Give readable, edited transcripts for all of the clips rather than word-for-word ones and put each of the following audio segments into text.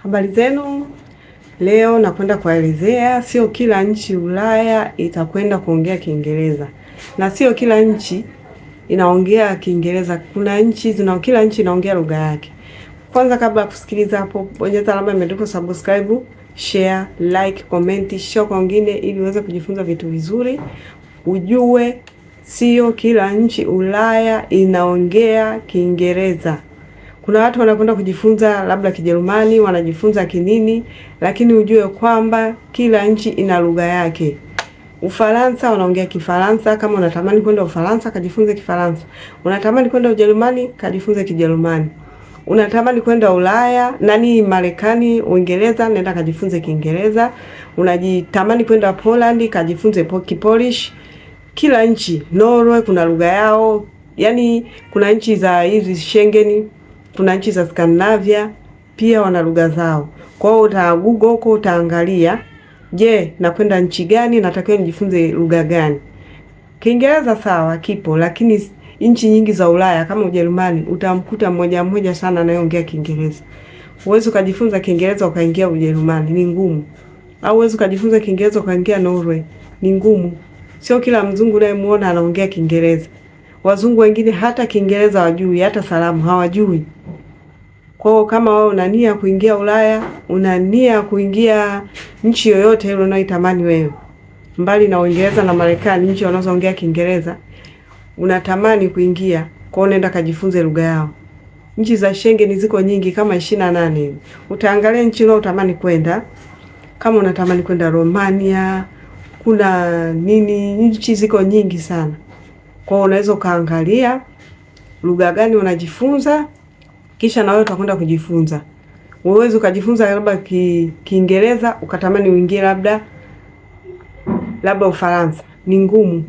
Habari zenu. Leo nakwenda kuelezea sio kila nchi Ulaya itakwenda kuongea Kiingereza. Na sio kila nchi inaongea Kiingereza. Kuna nchi kila nchi inaongea lugha yake. Kwanza kabla ya kusikiliza hapo, bonyeza alama imeandikwa subscribe, share, like, comment, share kwa wengine ili uweze kujifunza vitu vizuri. Ujue sio kila nchi Ulaya inaongea Kiingereza. Kuna watu wanakwenda kujifunza labda Kijerumani, wanajifunza kinini, lakini ujue kwamba kila nchi ina lugha yake. Ufaransa wanaongea Kifaransa, kama unatamani kwenda Ufaransa kajifunze Kifaransa. Unatamani kwenda Ujerumani, kajifunze Kijerumani. Unatamani kwenda Ulaya, Marekani, Uingereza, nenda kajifunze Kiingereza. Unajitamani kwenda Poland, kajifunze Polish. Kila nchi, Norway kuna lugha yao. Yaani kuna nchi za hizi Schengen, kuna nchi za Scandinavia pia wana lugha zao. Kwa hiyo uta Google huko utaangalia, je, nakwenda nchi gani, natakiwa nijifunze lugha gani? Kiingereza sawa kipo, lakini nchi nyingi za Ulaya kama Ujerumani utamkuta mmoja sana anayeongea Kiingereza. Huwezi kujifunza Kiingereza ukaingia Ujerumani, ni ngumu. Au huwezi kujifunza Kiingereza ukaingia Norway, ni ngumu. Sio kila mzungu unayemuona anaongea Kiingereza. Wazungu wengine hata Kiingereza hawajui, hata salamu hawajui. Kwa hiyo kama wewe una nia kuingia Ulaya, una nia kuingia nchi yoyote ile unayoitamani wewe, mbali na Uingereza na Marekani, nchi wanazoongea Kiingereza, unatamani kuingia, kwa hiyo nenda kajifunze lugha yao. Nchi za Schengen ziko nyingi kama 28 hivi. Utaangalia nchi unayotamani kwenda. Kama unatamani kwenda Romania, kuna nchi ziko nyingi sana. Kwa hiyo unaweza kaangalia lugha gani unajifunza, kisha na wewe utakwenda kujifunza. Uweze ukajifunza labda Kiingereza ukatamani uingie labda Ufaransa, ni ngumu.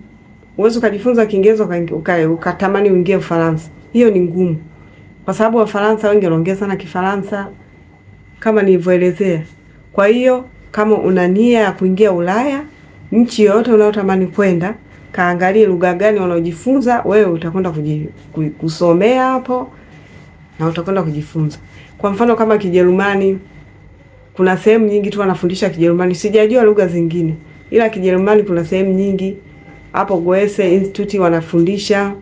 Uweze ukajifunza Kiingereza ukatamani uingie Ufaransa, hiyo ni ngumu. Kwa sababu Wafaransa wengi wanaongea sana Kifaransa kama nilivyoelezea. Kwa hiyo kama una nia ya kuingia Ulaya, nchi yoyote unayotamani kwenda, kaangalie lugha gani unaojifunza wewe, utakwenda kusomea hapo na utakwenda kujifunza. Kwa mfano kama Kijerumani, kuna sehemu nyingi tu wanafundisha Kijerumani. Sijajua lugha zingine, ila Kijerumani kuna sehemu nyingi. Hapo Goethe Institute wanafundisha,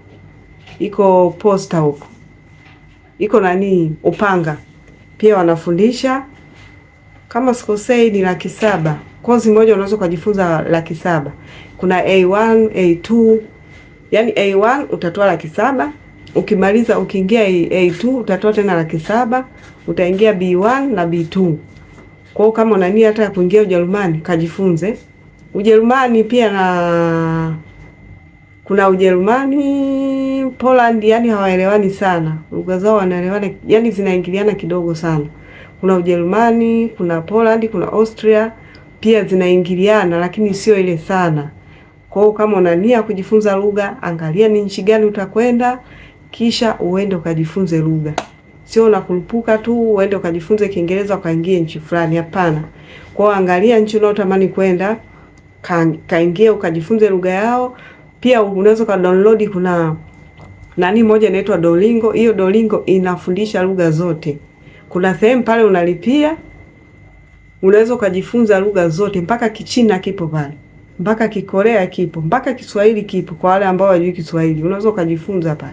iko Posta huko, iko Upanga pia wanafundisha. Kama sikosei ni 700. Kozi moja unaweza kujifunza 700. Kuna A1, A2. Yaani A1 utatoa 700. Ukimaliza ukiingia A2 utatoa tena 700. Utaingia B1 na B2. Kwa hiyo kama una nia hata kuingia Ujerumani, kajifunze. Ujerumani pia kuna Ujerumani, Poland, yani hawaelewani sana. Lugha zao wanaelewana, yani zinaingiliana kidogo sana. Kuna Ujerumani, kuna Poland, kuna Austria pia zinaingiliana, lakini sio ile sana. Kwa hiyo kama una nia kujifunza lugha, angalia ni nchi gani utakwenda, kisha uende ukajifunze lugha. Sio unakurupuka tu uende ukajifunze Kiingereza ukaingie nchi fulani, hapana. Kwa hiyo angalia nchi unayotamani kwenda, kaingie ukajifunze lugha yao. Pia unaweza ka download, kuna moja inaitwa Duolingo. Hiyo Duolingo inafundisha lugha zote. Kuna sehemu pale unalipia, unaweza kujifunza lugha zote, mpaka Kichina kipo pale, mpaka Kikorea kipo, mpaka Kiswahili kipo. Kwa wale ambao hawajui Kiswahili unaweza kujifunza pale.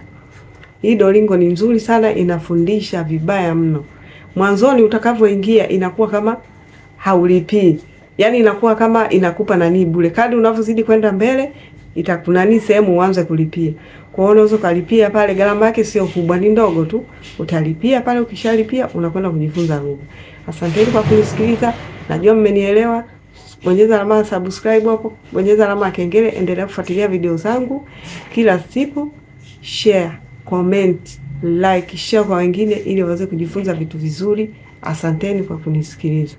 Hii Duolingo ni nzuri sana, inafundisha vibaya mno. Mwanzoni utakavyoingia inakuwa kama haulipii. Yaani inakuwa kama inakupa bure. Kadri unavyozidi kwenda mbele itakuna sehemu uanze kulipia. Kwa hiyo unaweza kulipia pale, gharama yake sio kubwa, ni ndogo tu. Utalipia pale, ukishalipia unakwenda kujifunza lugha. Asanteni kwa kunisikiliza. Najua mmenielewa. Bonyeza alama ya subscribe hapo, bonyeza alama ya kengele, endelea kufuatilia video zangu kila siku. Share, comment, like, share kwa wengine ili waweze kujifunza vitu vizuri. Asanteni kwa kunisikiliza.